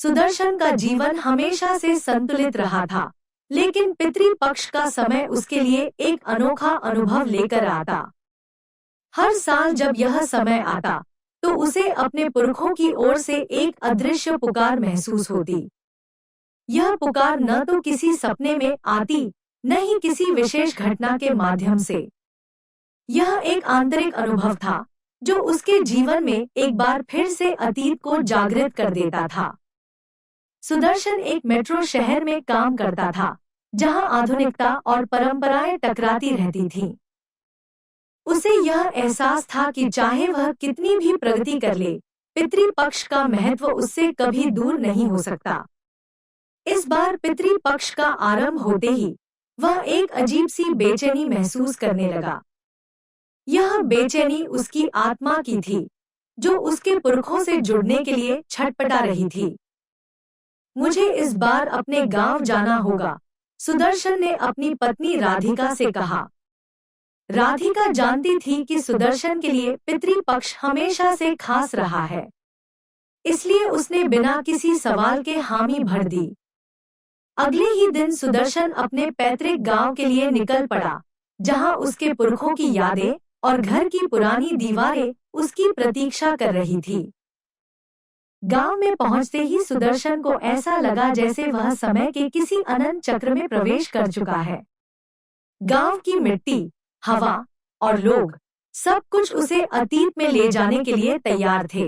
सुदर्शन का जीवन हमेशा से संतुलित रहा था, लेकिन पितृपक्ष का समय उसके लिए एक अनोखा अनुभव लेकर आता। हर साल जब यह समय आता, तो उसे अपने पुरखों की ओर से एक अदृश्य पुकार महसूस होती। यह पुकार न तो किसी सपने में आती, न ही किसी विशेष घटना के माध्यम से। यह एक आंतरिक अनुभव था, जो उसके जीवन में एक बार फिर से अतीत को जागृत कर देता था। सुदर्शन एक मेट्रो शहर में काम करता था, जहां आधुनिकता और परंपराएं टकराती रहती थीं। उसे यह एहसास था कि चाहे वह कितनी भी प्रगति कर ले, पितृपक्ष का महत्व उससे कभी दूर नहीं हो सकता। इस बार पितृपक्ष का आरंभ होते ही वह एक अजीब सी बेचैनी महसूस करने लगा। यह बेचैनी उसकी आत्मा की थी, जो उसके पुरखों से जुड़ने के लिए छटपटा रही थी। मुझे इस बार अपने गांव जाना होगा, सुदर्शन ने अपनी पत्नी राधिका से कहा। राधिका जानती थी कि सुदर्शन के लिए पितृपक्ष हमेशा से खास रहा है, इसलिए उसने बिना किसी सवाल के हामी भर दी। अगले ही दिन सुदर्शन अपने पैतृक गांव के लिए निकल पड़ा, जहां उसके पुरखों की यादें और घर की पुरानी दीवारें उसकी प्रतीक्षा कर रही थी। गांव में पहुंचते ही सुदर्शन को ऐसा लगा जैसे वह समय के किसी अनंत चक्र में प्रवेश कर चुका है। गांव की मिट्टी, हवा और लोग, सब कुछ उसे अतीत में ले जाने के लिए तैयार थे।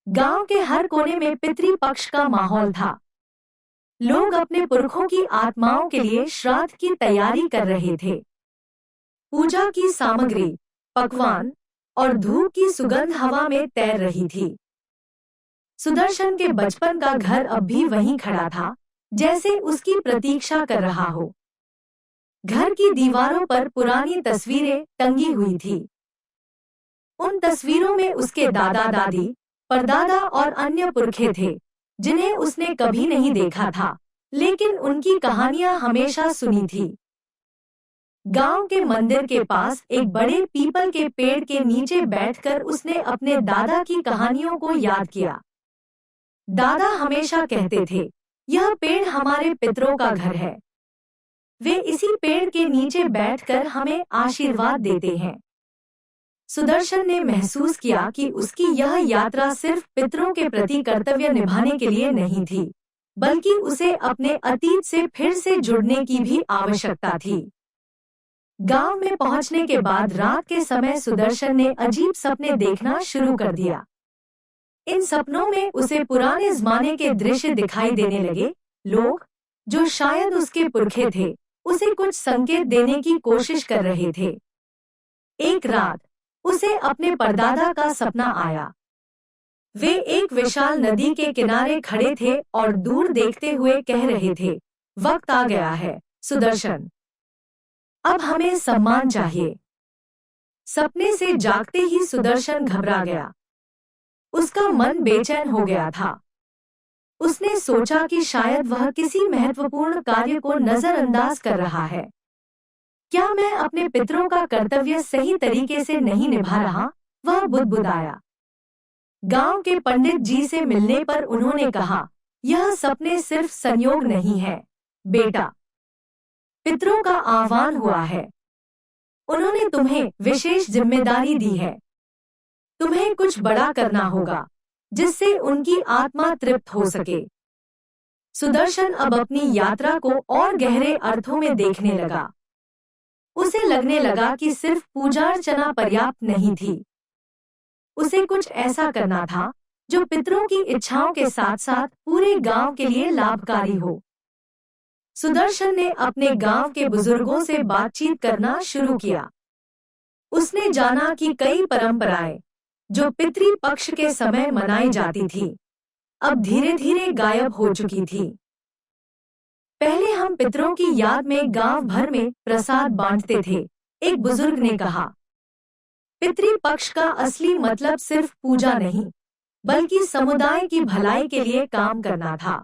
गांव के हर कोने में पितृपक्ष का माहौल था। लोग अपने पुरखों की आत्माओं के लिए श्राद्ध की तैयारी कर रहे थे। पूजा की सामग्री, पकवान और धूप की सुगंध हवा में तैर रही थी। सुदर्शन के बचपन का घर अब भी वहीं खड़ा था, जैसे उसकी प्रतीक्षा कर रहा हो। घर की दीवारों पर पुरानी तस्वीरें टंगी हुई थी। उन तस्वीरों में उसके दादा दादी, परदादा और अन्य पुरखे थे, जिन्हें उसने कभी नहीं देखा था, लेकिन उनकी कहानियां हमेशा सुनी थी। गांव के मंदिर के पास एक बड़े पीपल के पेड़ के नीचे बैठकर उसने अपने दादा की कहानियों को याद किया। दादा हमेशा कहते थे, यह पेड़ हमारे पितरों का घर है। वे इसी पेड़ के नीचे बैठकर हमें आशीर्वाद देते हैं। सुदर्शन ने महसूस किया कि उसकी यह यात्रा सिर्फ पितरों के प्रति कर्तव्य निभाने के लिए नहीं थी, बल्कि उसे अपने अतीत से फिर से जुड़ने की भी आवश्यकता थी। गांव में पहुंचने के बाद रात के समय सुदर्शन ने अजीब सपने देखना शुरू कर दिया। इन सपनों में उसे पुराने जमाने के दृश्य दिखाई देने लगे। लोग, जो शायद उसके पुरखे थे, उसे कुछ संकेत देने की कोशिश कर रहे थे। एक रात उसे अपने परदादा का सपना आया। वे एक विशाल नदी के किनारे खड़े थे और दूर देखते हुए कह रहे थे, वक्त आ गया है सुदर्शन, अब हमें सम्मान चाहिए। सपने से जागते ही सुदर्शन घबरा गया। उसका मन बेचैन हो गया था। उसने सोचा कि शायद वह किसी महत्वपूर्ण कार्य को नजरअंदाज कर रहा है। क्या मैं अपने पितरों का कर्तव्य सही तरीके से नहीं निभा रहा? वह बुदबुदाया। गांव के पंडित जी से मिलने पर उन्होंने कहा, यह सपने सिर्फ संयोग नहीं है बेटा, पितरों का आह्वान हुआ है। उन्होंने तुम्हें विशेष जिम्मेदारी दी है। तुम्हें कुछ बड़ा करना होगा, जिससे उनकी आत्मा तृप्त हो सके। सुदर्शन अब अपनी यात्रा को और गहरे अर्थों में देखने लगा। उसे लगने लगा कि सिर्फ पूजा अर्चना पर्याप्त नहीं थी। उसे कुछ ऐसा करना था जो पितरों की इच्छाओं के साथ साथ पूरे गांव के लिए लाभकारी हो। सुदर्शन ने अपने गांव के बुजुर्गों से बातचीत करना शुरू किया। उसने जाना कि कई परंपराएं जो पितृपक्ष के समय मनाई जाती थी, अब धीरे धीरे गायब हो चुकी थी। पहले हम पितरों की याद में गांव भर में प्रसाद बांटते थे, एक बुजुर्ग ने कहा। पितृपक्ष का असली मतलब सिर्फ पूजा नहीं, बल्कि समुदाय की भलाई के लिए काम करना था।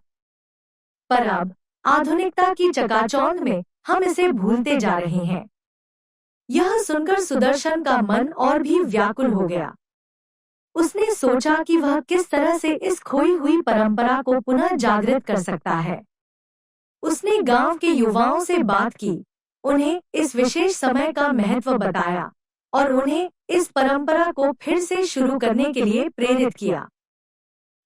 पर अब आधुनिकता की चकाचौंध में हम इसे भूलते जा रहे हैं। यह सुनकर सुदर्शन का मन और भी व्याकुल हो गया। उसने सोचा कि वह किस तरह से इस खोई हुई परंपरा को पुनः जागृत कर सकता है। उसने गांव के युवाओं से बात की, उन्हें इस विशेष समय का महत्व बताया और उन्हें इस परंपरा को फिर से शुरू करने के लिए प्रेरित किया।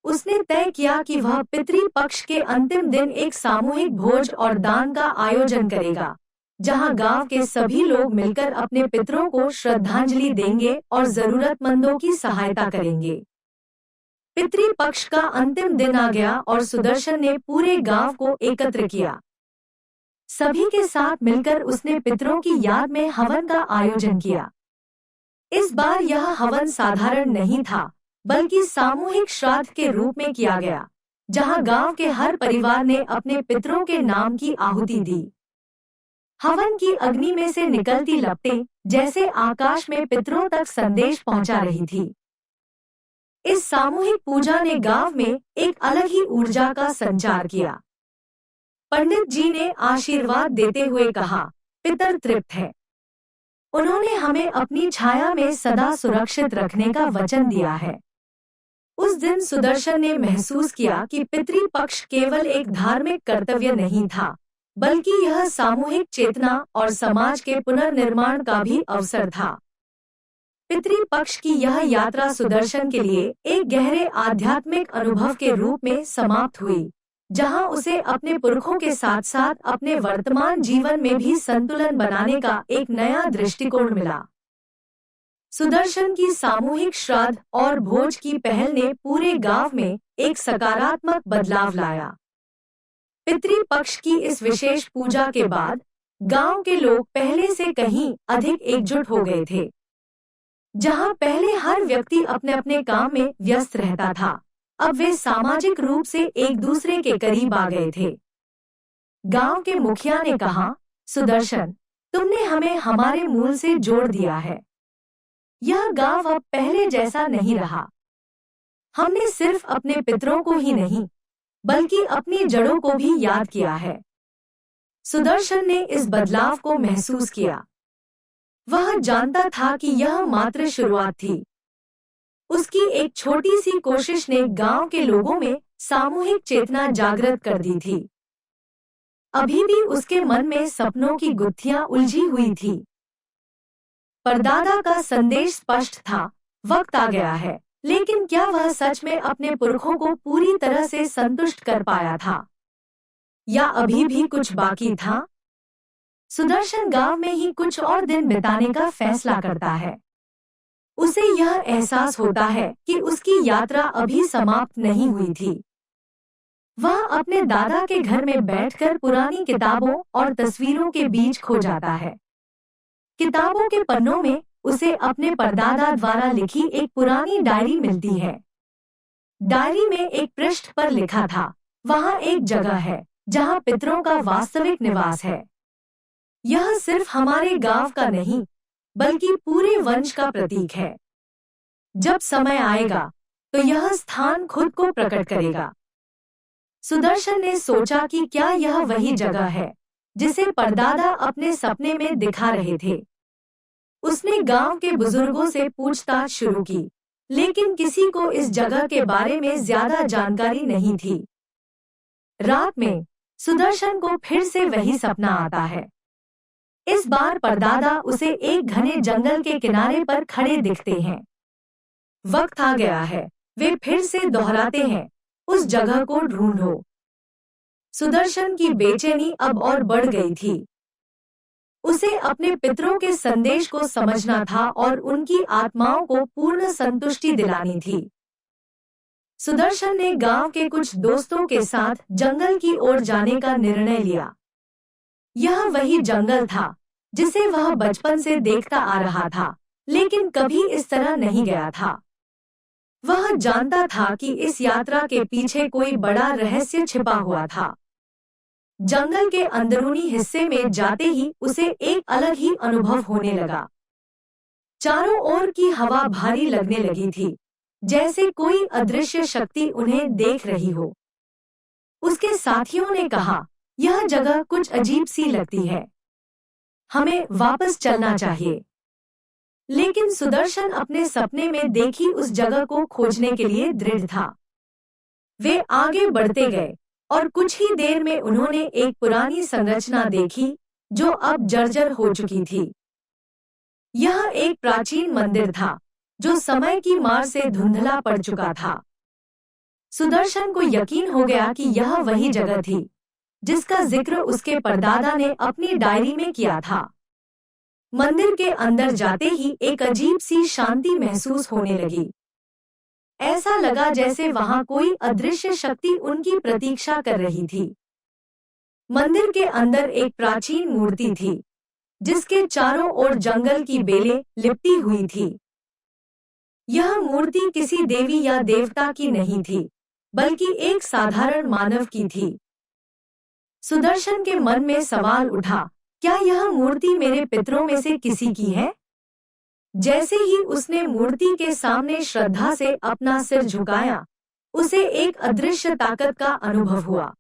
उसने तय किया कि वह पितृपक्ष के अंतिम दिन एक सामूहिक भोज और दान का आयोजन करेगा, जहां गांव के सभी लोग मिलकर अपने पितरों को श्रद्धांजलि देंगे और जरूरतमंदों की सहायता करेंगे। पितृपक्ष का अंतिम दिन आ गया और सुदर्शन ने पूरे गांव को एकत्र किया। सभी के साथ मिलकर उसने पितरों की याद में हवन का आयोजन किया। इस बार यह हवन साधारण नहीं था, बल्कि सामूहिक श्राद्ध के रूप में किया गया, जहां गांव के हर परिवार ने अपने पितरों के नाम की आहुति दी। हवन की अग्नि में से निकलती लपटें जैसे आकाश में पितरों तक संदेश पहुंचा रही थी। इस सामूहिक पूजा ने गांव में एक अलग ही ऊर्जा का संचार किया। पंडित जी ने आशीर्वाद देते हुए कहा, पितर तृप्त है। उन्होंने हमें अपनी छाया में सदा सुरक्षित रखने का वचन दिया है। उस दिन सुदर्शन ने महसूस किया कि पितृपक्ष केवल एक धार्मिक कर्तव्य नहीं था, बल्कि यह सामूहिक चेतना और समाज के पुनर्निर्माण का भी अवसर था। पितृपक्ष की यह यात्रा सुदर्शन के लिए एक गहरे आध्यात्मिक अनुभव के रूप में समाप्त हुई, जहां उसे अपने पुरखों के साथ साथ अपने वर्तमान जीवन में भी संतुलन बनाने का एक नया दृष्टिकोण मिला। सुदर्शन की सामूहिक श्राद्ध और भोज की पहल ने पूरे गांव में एक सकारात्मक बदलाव लाया। पितृपक्ष की इस विशेष पूजा के बाद गांव के लोग पहले से कहीं अधिक एकजुट हो गए थे। जहां पहले हर व्यक्ति अपने अपने काम में व्यस्त रहता था, अब वे सामाजिक रूप से एक दूसरे के करीब आ गए थे। गांव के मुखिया ने कहा, सुदर्शन, तुमने हमें हमारे मूल से जोड़ दिया है। यह गांव अब पहले जैसा नहीं रहा। हमने सिर्फ अपने पितरों को ही नहीं, बल्कि अपनी जड़ों को भी याद किया है। सुदर्शन ने इस बदलाव को महसूस किया। वह जानता था कि यह मात्र शुरुआत थी। उसकी एक छोटी सी कोशिश ने गांव के लोगों में सामूहिक चेतना जागृत कर दी थी। अभी भी उसके मन में सपनों की गुत्थियां उलझी हुई थी। परदादा का संदेश स्पष्ट था, वक्त आ गया है, लेकिन क्या वह सच में अपने पुरखों को पूरी तरह से संतुष्ट कर पाया था, या अभी भी कुछ बाकी था? सुदर्शन गांव में ही कुछ और दिन बिताने का फैसला करता है। उसे यह एहसास होता है कि उसकी यात्रा अभी समाप्त नहीं हुई थी। वह अपने दादा के घर में बैठकर पुरानी किताबों और तस्वीरों के बीच खो जाता है। किताबों के पन्नों में उसे अपने परदादा द्वारा लिखी एक पुरानी डायरी मिलती है। डायरी में एक पृष्ठ पर लिखा था, वहाँ एक जगह है जहाँ पितरों का वास्तविक निवास है। यह सिर्फ हमारे गांव का नहीं, बल्कि पूरे वंश का प्रतीक है। जब समय आएगा तो यह स्थान खुद को प्रकट करेगा। सुदर्शन ने सोचा कि क्या यह वही जगह है जिसे परदादा अपने सपने में दिखा रहे थे। उसने गांव के बुजुर्गों से पूछताछ शुरू की, लेकिन किसी को इस जगह के बारे में ज्यादा जानकारी नहीं थी। रात में सुदर्शन को फिर से वही सपना आता है। इस बार परदादा उसे एक घने जंगल के किनारे पर खड़े दिखते हैं। वक्त आ गया है, वे फिर से दोहराते हैं, उस जगह को ढूंढो। सुदर्शन की बेचैनी अब और बढ़ गई थी। उसे अपने पितरों के संदेश को समझना था और उनकी आत्माओं को पूर्ण संतुष्टि दिलानी थी। सुदर्शन ने गांव के कुछ दोस्तों के साथ जंगल की ओर जाने का निर्णय लिया। यह वही जंगल था जिसे वह बचपन से देखता आ रहा था, लेकिन कभी इस तरह नहीं गया था। वह जानता था कि इस यात्रा के पीछे कोई बड़ा रहस्य छिपा हुआ था। जंगल के अंदरूनी हिस्से में जाते ही उसे एक अलग ही अनुभव होने लगा। चारों ओर की हवा भारी लगने लगी थी, जैसे कोई अदृश्य शक्ति उन्हें देख रही हो। उसके साथियों ने कहा, यह जगह कुछ अजीब सी लगती है, हमें वापस चलना चाहिए। लेकिन सुदर्शन अपने सपने में देखी उस जगह को खोजने के लिए दृढ़ था। वे आगे बढ़ते गए और कुछ ही देर में उन्होंने एक पुरानी संरचना देखी जो अब जर्जर हो चुकी थी। यह एक प्राचीन मंदिर था जो समय की मार से धुंधला पड़ चुका था। सुदर्शन को यकीन हो गया कि यह वही जगह थी जिसका जिक्र उसके परदादा ने अपनी डायरी में किया था। मंदिर के अंदर जाते ही एक अजीब सी शांति महसूस होने लगी। ऐसा लगा जैसे वहां कोई अदृश्य शक्ति उनकी प्रतीक्षा कर रही थी। मंदिर के अंदर एक प्राचीन मूर्ति थी जिसके चारों ओर जंगल की बेलें लिपटी हुई थी। यह मूर्ति किसी देवी या देवता की नहीं थी, बल्कि एक साधारण मानव की थी। सुदर्शन के मन में सवाल उठा, क्या यह मूर्ति मेरे पितरों में से किसी की है? जैसे ही उसने मूर्ति के सामने श्रद्धा से अपना सिर झुकाया, उसे एक अदृश्य ताकत का अनुभव हुआ।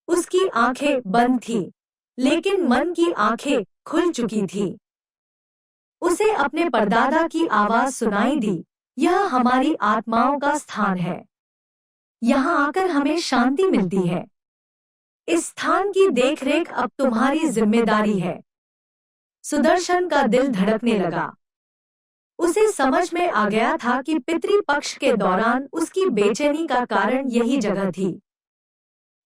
उसकी आंखें बंद थीं, लेकिन मन की आंखें खुल चुकी थीं। उसे अपने परदादा की आवाज सुनाई दी, यह हमारी आत्माओं का स्थान है। यहाँ आकर हमें शांति मिलती है। इस स्थान की देखरेख अब तुम्हारी जिम्मेदारी है। सुदर्शन का दिल धड़कने लगा। उसे समझ में आ गया था कि पितृपक्ष के दौरान उसकी बेचैनी का कारण यही जगह थी।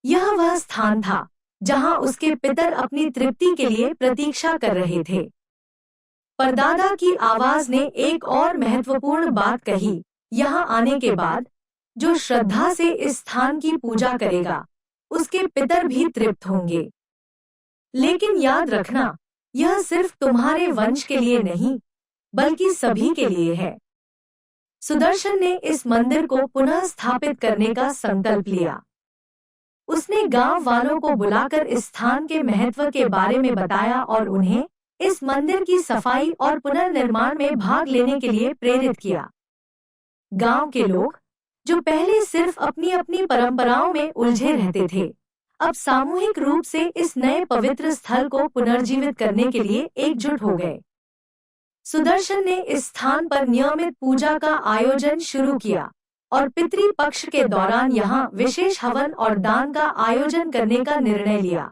यह वह स्थान था जहां उसके पितर अपनी तृप्ति के लिए प्रतीक्षा कर रहे थे। परदादा की आवाज ने एक और महत्वपूर्ण बात कही, यहाँ आने के बाद जो श्रद्धा से इस स्थान की पूजा करेगा, उसके पितर भी तृप्त होंगे। लेकिन याद रखना, यह सिर्फ तुम्हारे वंश के लिए नहीं, बल्कि सभी के लिए है। सुदर्शन ने इस मंदिर को पुनः स्थापित करने का संकल्प लिया। उसने गांव वालों को बुलाकर इस स्थान के महत्व के बारे में बताया और उन्हें इस मंदिर की सफाई और पुनर्निर्माण में भाग लेने के लिए प्रेरित किया। गांव के लोग, जो पहले सिर्फ अपनी अपनी परंपराओं में उलझे रहते थे, अब सामूहिक रूप से इस नए पवित्र स्थल को पुनर्जीवित करने के लिए एकजुट हो गए। सुदर्शन ने इस स्थान पर नियमित पूजा का आयोजन शुरू किया और पितृपक्ष के दौरान यहाँ विशेष हवन और दान का आयोजन करने का निर्णय लिया।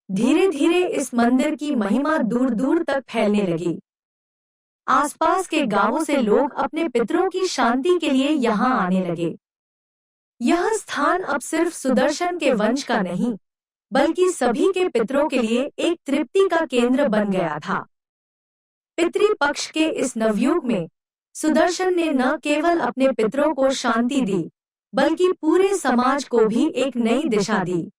धीरे धीरे इस मंदिर की महिमा दूर दूर तक फैलने लगी। आसपास के गांवों से लोग अपने पितरों की शांति के लिए यहाँ आने लगे। यह स्थान अब सिर्फ सुदर्शन के वंश का नहीं, बल्कि सभी के पितरों के लिए एक तृप्ति का केंद्र बन गया था। पितृपक्ष के इस नवयुग में सुदर्शन ने न केवल अपने पितरों को शांति दी, बल्कि पूरे समाज को भी एक नई दिशा दी।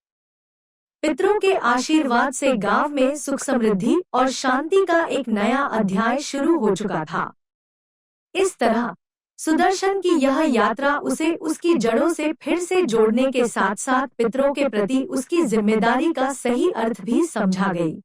पितरों के आशीर्वाद से गांव में सुख समृद्धि और शांति का एक नया अध्याय शुरू हो चुका था। इस तरह सुदर्शन की यह यात्रा उसे उसकी जड़ों से फिर से जोड़ने के साथ साथ पितरों के प्रति उसकी जिम्मेदारी का सही अर्थ भी समझा गई।